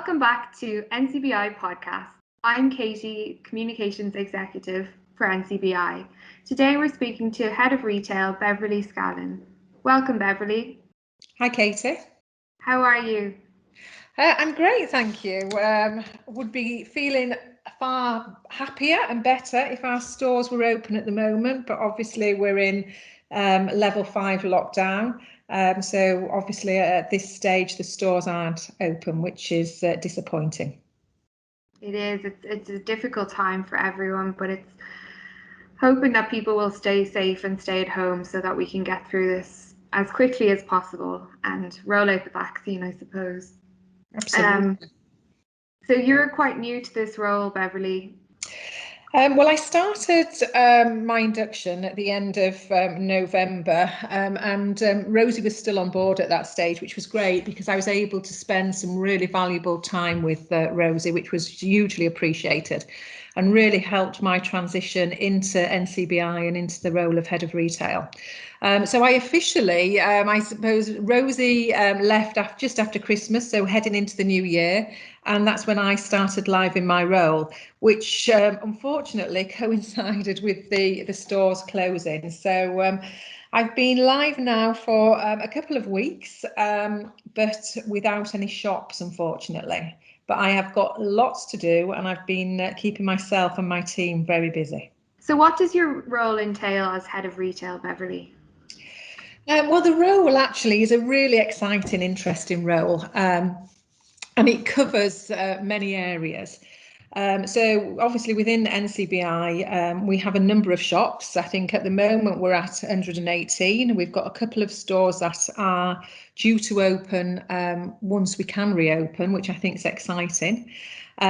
Welcome back to NCBI podcast. I'm Katie, Communications Executive for NCBI. Today we're speaking to Head of Retail, Beverley Scallan. Welcome, Beverly. Hi, Katie. How are you? I'm great, thank you. Would be feeling far happier and better if our stores were open at the moment, but obviously we're in level 5 lockdown. So obviously at this stage the stores aren't open, which is disappointing. It is. It's a difficult time for everyone, but it's hoping that people will stay safe and stay at home so that we can get through this as quickly as possible and roll out the vaccine, I suppose. Absolutely. So you're quite new to this role, Beverly. Well, I started my induction at the end of November, and Rosie was still on board at that stage, which was great because I was able to spend some really valuable time with Rosie, which was hugely appreciated and really helped my transition into NCBI and into the role of Head of Retail. So I officially, I suppose, Rosie left just after Christmas, so heading into the new year. And that's when I started live in my role, which unfortunately coincided with the stores closing. So I've been live now for a couple of weeks, but without any shops, unfortunately. But I have got lots to do and I've been keeping myself and my team very busy. So what does your role entail as Head of Retail, Beverly? Well, the role actually is a really exciting, interesting role. And it covers many areas. So obviously within NCBI, we have a number of shops. I think at the moment we're at 118. We've got a couple of stores that are due to open once we can reopen, which I think is exciting. So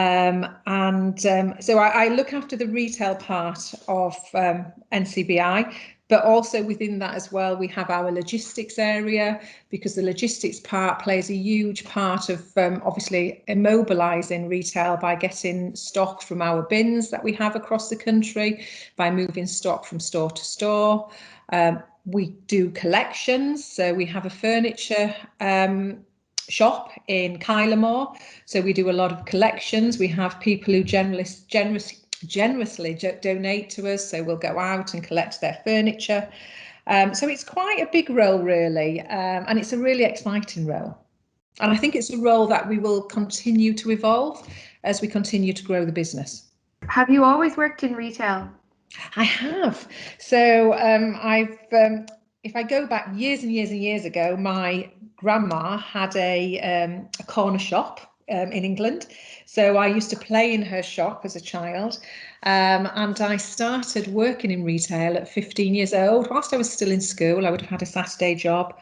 I look after the retail part of NCBI. But also within that as well, we have our logistics area, because the logistics part plays a huge part of obviously immobilising retail by getting stock from our bins that we have across the country, by moving stock from store to store. We do collections, so we have a furniture shop in Kylemore, so we do a lot of collections. We have people who generously donate to us, so we'll go out and collect their furniture. So it's quite a big role really, and it's a really exciting role. And I think it's a role that we will continue to evolve as we continue to grow the business. Have you always worked in retail? I have. So if I go back years and years and years ago, my grandma had a corner shop in England. So I used to play in her shop as a child, and I started working in retail at 15 years old. Whilst I was still in school, I would have had a Saturday job.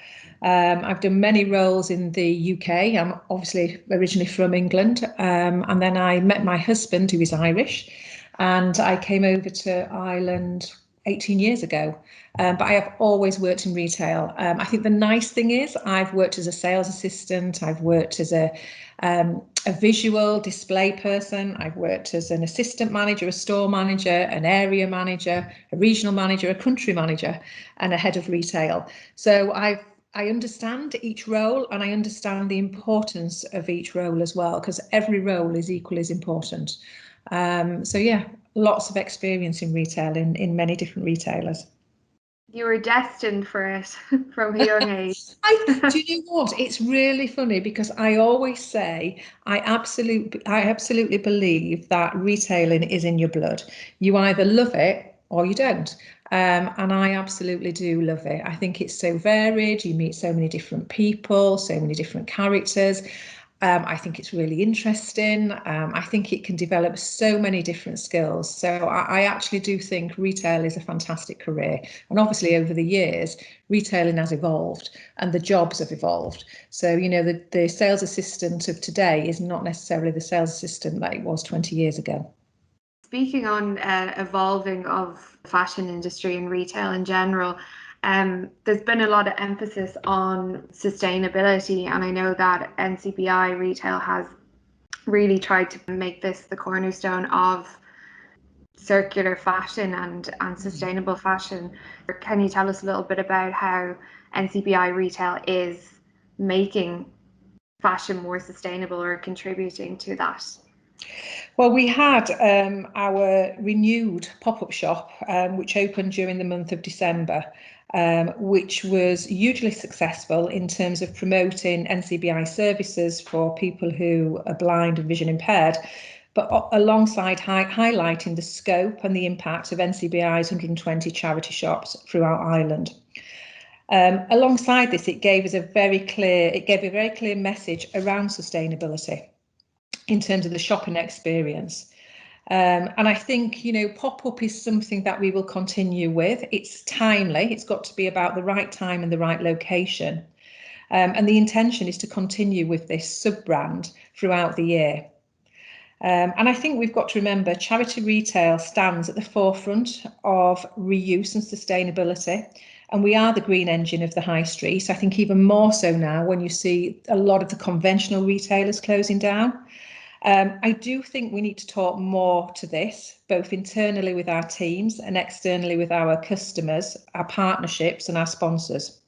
I've done many roles in the UK. I'm obviously originally from England, and then I met my husband, who is Irish, and I came over to Ireland 18 years ago. But I have always worked in retail. I think the nice thing is I've worked as a sales assistant, I've worked as a visual display person, I've worked as an assistant manager, a store manager, an area manager, a regional manager, a country manager, and a head of retail. So I understand each role, and I understand the importance of each role as well, because every role is equally as important. So yeah, lots of experience in retail in many different retailers. You were destined for it from a young age. Do you know what? It's really funny because I always say I absolutely believe that retailing is in your blood. You either love it or you don't. And I absolutely do love it. I think it's so varied. You meet so many different people, so many different characters. I think it's really interesting. I think it can develop so many different skills. So I actually do think retail is a fantastic career. And obviously over the years, retailing has evolved and the jobs have evolved. So, you know, the sales assistant of today is not necessarily the sales assistant that it was 20 years ago. Speaking on evolving of the fashion industry and retail in general, there's been a lot of emphasis on sustainability, and I know that NCBI Retail has really tried to make this the cornerstone of circular fashion and sustainable fashion. Can you tell us a little bit about how NCBI Retail is making fashion more sustainable or contributing to that? Well, we had our renewed pop-up shop, which opened during the month of December, which was hugely successful in terms of promoting NCBI services for people who are blind and vision impaired, but alongside highlighting the scope and the impact of NCBI's 120 charity shops throughout Ireland. Alongside this, it gave a very clear message around sustainability in terms of the shopping experience. And I think, pop-up is something that we will continue with. It's timely. It's got to be about the right time and the right location. And the intention is to continue with this sub-brand throughout the year. And I think we've got to remember charity retail stands at the forefront of reuse and sustainability. And we are the green engine of the high street. I think even more so now when you see a lot of the conventional retailers closing down. I do think we need to talk more to this, both internally with our teams and externally with our customers, our partnerships and our sponsors.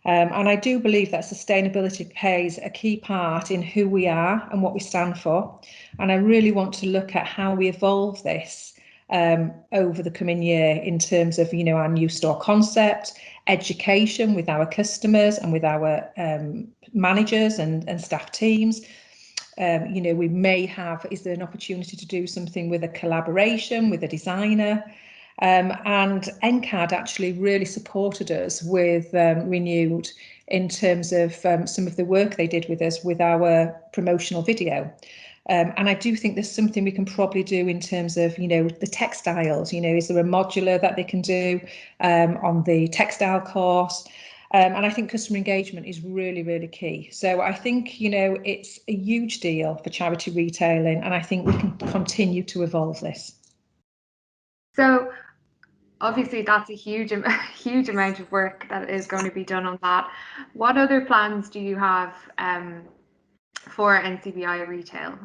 And I do believe that sustainability plays a key part in who we are and what we stand for. And I really want to look at how we evolve this over the coming year in terms of, our new store concept, education with our customers and with our managers and staff teams. We may have, is there an opportunity to do something with a collaboration with a designer? And NCAD actually really supported us with Renewed in terms of some of the work they did with us with our promotional video. And I do think there's something we can probably do in terms of, the textiles, is there a modular that they can do on the textile course? And I think customer engagement is really, really key. So I think, it's a huge deal for charity retailing, and I think we can continue to evolve this. So obviously that's a huge amount of work that is going to be done on that. What other plans do you have for NCBI retail?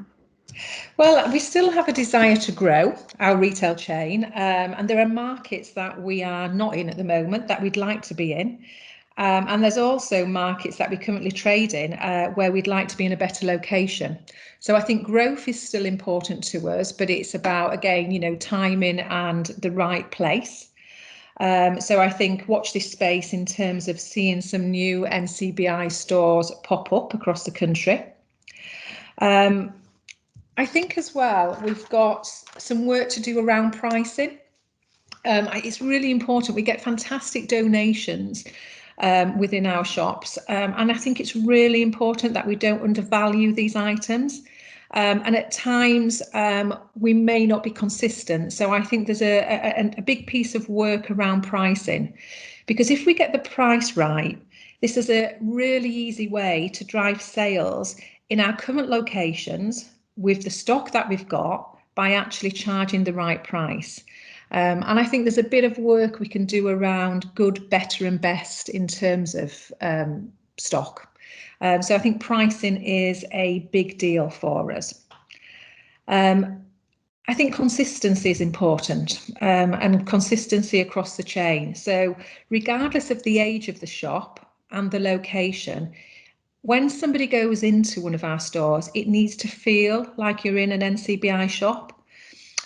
Well, we still have a desire to grow our retail chain, and there are markets that we are not in at the moment that we'd like to be in. And there's also markets that we currently trade in where we'd like to be in a better location. So I think growth is still important to us, but it's about, again, timing and the right place. So I think watch this space in terms of seeing some new NCBI stores pop up across the country. I think as well, we've got some work to do around pricing. It's really important. We get fantastic donations within our shops. And I think it's really important that we don't undervalue these items. And at times we may not be consistent. So I think there's a big piece of work around pricing, because if we get the price right, this is a really easy way to drive sales in our current locations with the stock that we've got by actually charging the right price. And I think there's a bit of work we can do around good, better and best in terms of stock. So I think pricing is a big deal for us. I think consistency is important and consistency across the chain. So regardless of the age of the shop and the location, when somebody goes into one of our stores, it needs to feel like you're in an NCBI shop.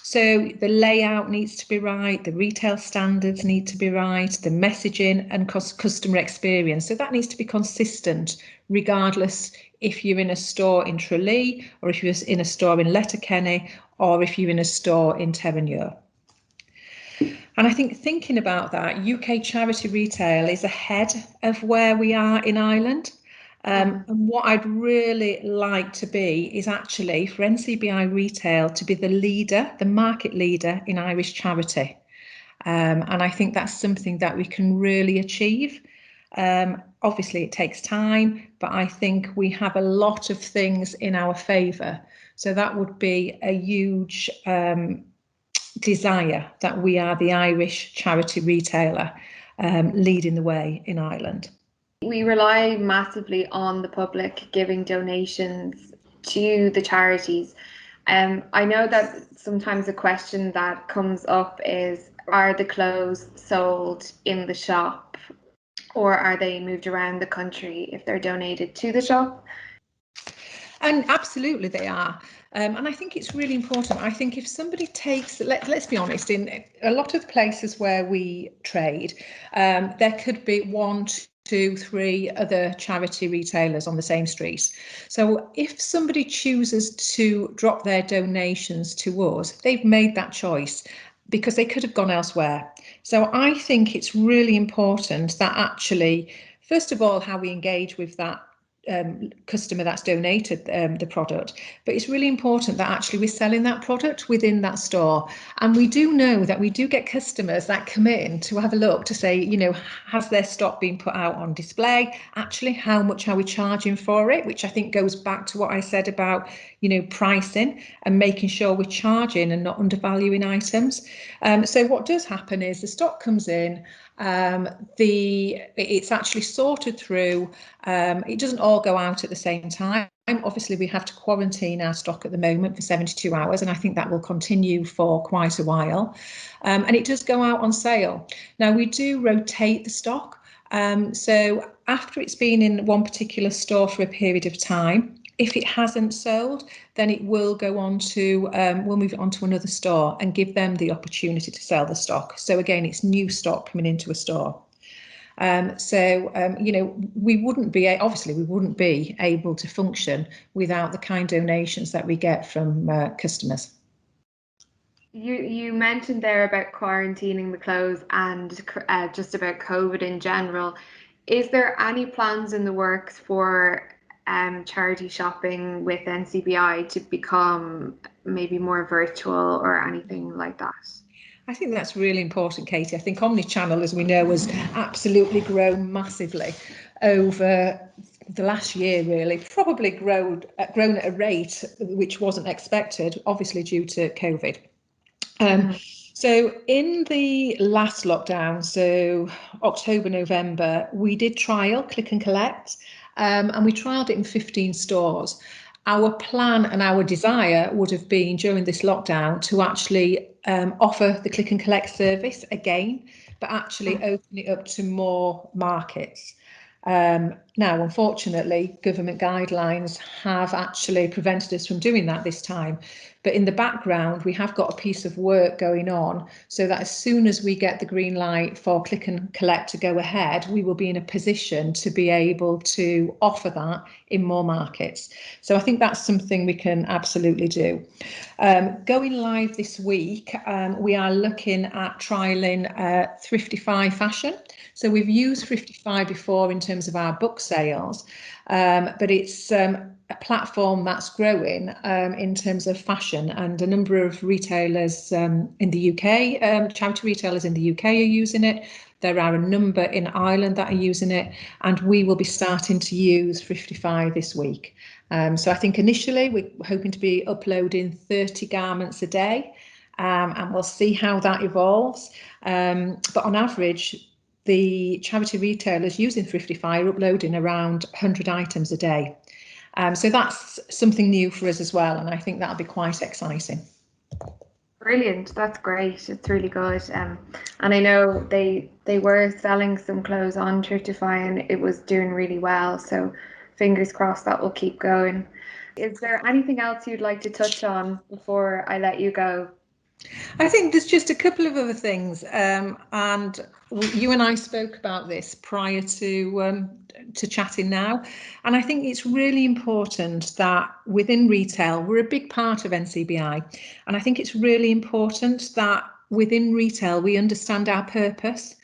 So the layout needs to be right, the retail standards need to be right, the messaging and customer experience. So that needs to be consistent, regardless if you're in a store in Tralee, or if you're in a store in Letterkenny, or if you're in a store in Terenure. And I think thinking about that, UK charity retail is ahead of where we are in Ireland. And what I'd really like to be is actually for NCBI retail to be the leader, the market leader in Irish charity. And I think that's something that we can really achieve. Obviously, it takes time, but I think we have a lot of things in our favour. So that would be a huge desire that we are the Irish charity retailer leading the way in Ireland. We rely massively on the public giving donations to the charities. I know that sometimes a question that comes up is, are the clothes sold in the shop, or are they moved around the country if they're donated to the shop? And absolutely they are. And I think it's really important. I think if somebody takes, let's be honest, in a lot of places where we trade, there could be 1, 2, 3 other charity retailers on the same street. So if somebody chooses to drop their donations to us, they've made that choice because they could have gone elsewhere. So I think it's really important that actually, first of all, how we engage with that customer that's donated the product, but it's really important that actually we're selling that product within that store. And we do know that we do get customers that come in to have a look to say, you know, has their stock been put out on display? Actually, how much are we charging for it? Which I think goes back to what I said about, you know, pricing and making sure we're charging and not undervaluing items. So what does happen is the stock comes in, it's actually sorted through. It doesn't all go out at the same time. Obviously, we have to quarantine our stock at the moment for 72 hours, and I think that will continue for quite a while. And it does go out on sale. Now, we do rotate the stock. So after it's been in one particular store for a period of time, if it hasn't sold, then it will go on to, we'll move it on to another store and give them the opportunity to sell the stock. So again, it's new stock coming into a store. You know, we wouldn't be able to function without the kind donations that we get from customers. You mentioned there about quarantining the clothes and just about COVID in general. Is there any plans in the works for charity shopping with NCBI to become maybe more virtual or anything like that? I think that's really important, Katie. I think omnichannel, as we know, has absolutely grown massively over the last year, really, probably grown at a rate which wasn't expected, obviously due to COVID. So in the last lockdown, so October, November, we did trial click and collect, and we trialed it in 15 stores. Our plan and our desire would have been during this lockdown to actually offer the click and collect service again, but actually open it up to more markets. Now, unfortunately, government guidelines have actually prevented us from doing that this time. But in the background, we have got a piece of work going on so that as soon as we get the green light for click and collect to go ahead, we will be in a position to be able to offer that in more markets. So I think that's something we can absolutely do. Going live this week, we are looking at trialling Thriftify fashion. So we've used Thriftify before in terms of our book sales, but it's a platform that's growing in terms of fashion, and a number of retailers in the UK, charity retailers in the UK are using it. There are a number in Ireland that are using it, and we will be starting to use Thriftify this week. So I think initially we're hoping to be uploading 30 garments a day, and we'll see how that evolves. But on average, the charity retailers using Thriftify are uploading around 100 items a day. So that's something new for us as well, and I think that'll be quite exciting. Brilliant, that's great. It's really good. And I know they were selling some clothes on Thriftify and it was doing really well. So fingers crossed that will keep going. Is there anything else you'd like to touch on before I let you go? I think there's just a couple of other things, and you and I spoke about this prior to chatting now, and I think it's really important that within retail, we're a big part of NCBI, and I think it's really important that within retail we understand our purpose,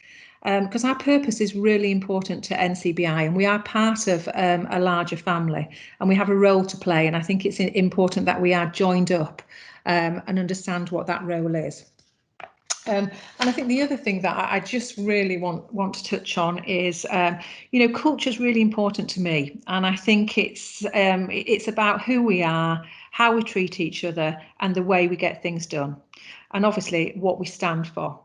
because our purpose is really important to NCBI, and we are part of a larger family, and we have a role to play, and I think it's important that we are joined up and understand what that role is. And I think the other thing that I just really want to touch on is, you know, culture is really important to me, and I think it's about who we are, how we treat each other, and the way we get things done, and obviously what we stand for.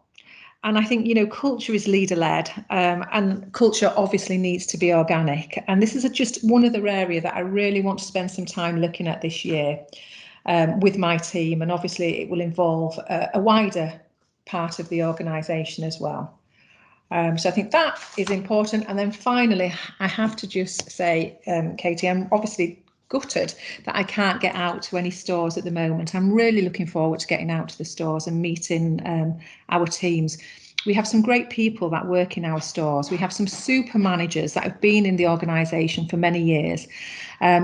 And I think, you know, culture is leader-led, and culture obviously needs to be organic. And this is just one other area that I really want to spend some time looking at this year. With my team, and obviously it will involve a wider part of the organisation as well. So I think that is important. And then finally, I have to just say, Katie, I'm obviously gutted that I can't get out to any stores at the moment. I'm really looking forward to getting out to the stores and meeting our teams. We have some great people that work in our stores. We have some super managers that have been in the organisation for many years.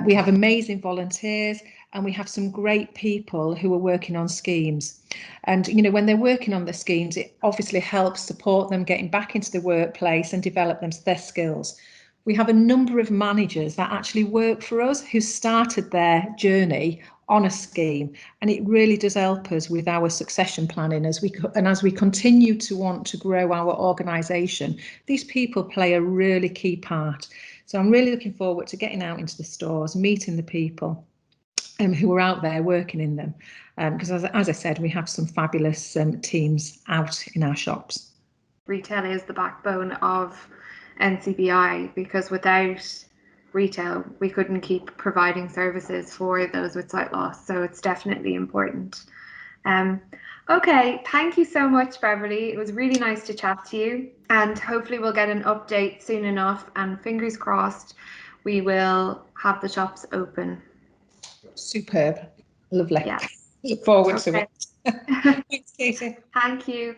We have amazing volunteers, and we have some great people who are working on schemes. And, you know, when they're working on the schemes, it obviously helps support them getting back into the workplace and develop their skills. We have a number of managers that actually work for us who started their journey on a scheme, and it really does help us with our succession planning as we continue to want to grow our organisation. These people play a really key part. So I'm really looking forward to getting out into the stores, meeting the people who are out there working in them, because as I said, we have some fabulous teams out in our shops. Retail is the backbone of NCBI, because without retail we couldn't keep providing services for those with sight loss, so it's definitely important. Okay, thank you so much, Beverly. It was really nice to chat to you, and hopefully we'll get an update soon enough, and fingers crossed we will have the shops open. Superb. Lovely. Yeah. Look forward to it. Thanks, Katie. Thank you.